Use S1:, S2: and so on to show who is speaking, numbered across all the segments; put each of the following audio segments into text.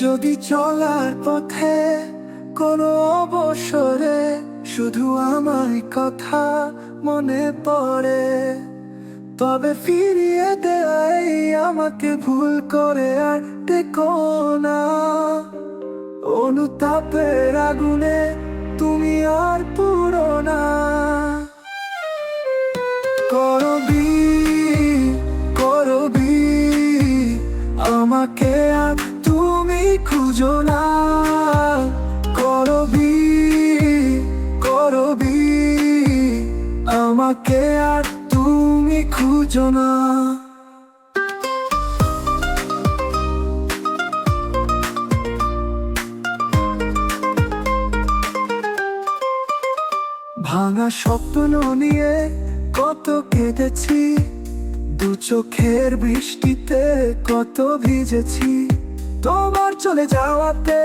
S1: যদি চলার পথে কোনো অবসরে শুধু আমার কথা মনে পড়ে, তবে ফিরিয়ে দেয় আমাকে ভুল করে আর টেকো না। অনুতাপের আগুনে তুমি আর পুরো না। করবি করবি আমাকে আর তুমি খুঁজো না। করবি করবি আমাকে আর তুমি খুঁজো না। ভাঙা স্বপ্ন নিয়ে কত কেঁদেছি, দু চোখের বৃষ্টিতে কত ভিজেছি। তোমার চলে যাওয়াতে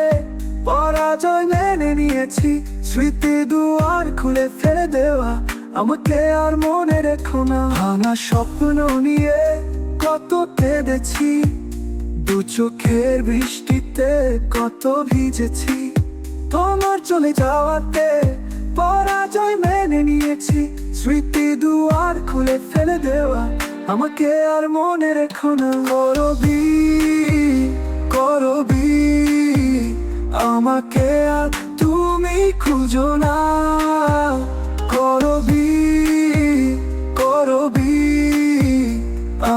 S1: পরাজয় মেনে নিয়েছি। স্মৃতি দুয়ার খুলে ফেলে দেওয়া আমাকে আর মনে রেখো না। ভাঙা স্বপ্ন নিয়ে কত কেঁদেছি, দু চোখের বৃষ্টিতে কত ভিজেছি। তোমার চলে যাওয়াতে পরাজয় মেনে নিয়েছি। স্মৃতি দুয়ার খুলে ফেলে দেওয়া আমাকে আর মনে রেখো না। করবি করবি আমাকে আর তুমি খুঁজো না। করবি করবি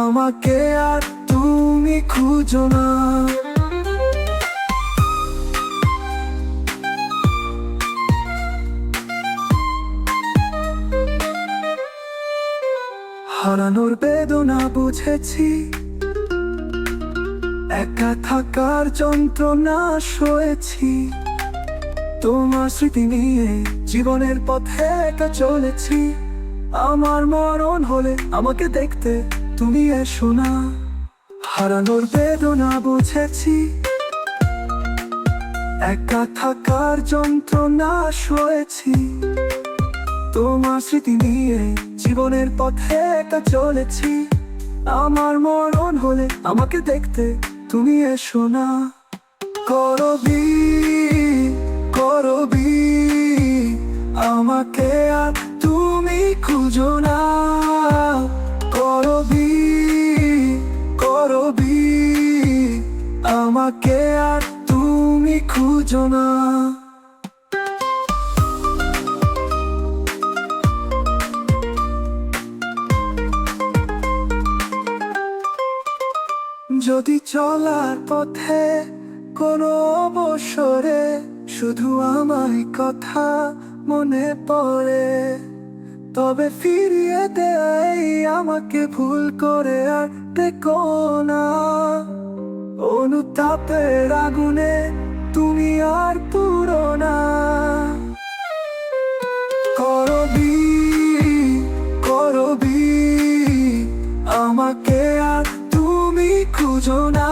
S1: আমাকে আর তুমি খুঁজো না। হারানোর বেদনা বুঝেছি, একা থাকার যন্ত্রণা সয়েছি। তোমার স্মৃতি নিয়ে জীবনের পথে একা চলেছি। আমার মরণ হলে আমাকে দেখতে তুমি এসো না। হারানোর বেদনা বুঝেছি, একা থাকার যন্ত্রণা সয়েছি। তোমার স্মৃতি নিয়ে জীবনের পথে একা চলেছি। আমার মরণ হলে আমাকে দেখতে তুমি এসো না। করবি করবি আমাকে আর তুমি খুঁজো না। করবি করবি আমাকে আর তুমি খুঁজো না। যদি চলার পথে কোনো অবসরে শুধু আমার কথা মনে পড়ে, তবে ফিরিয়ে দেয় আমাকে ভুল করে আর টেকো না। অনুতাপের আগুনে তুমি আর পুরো না। করবি করবি আমাকে আর তুমি খুঁজো না।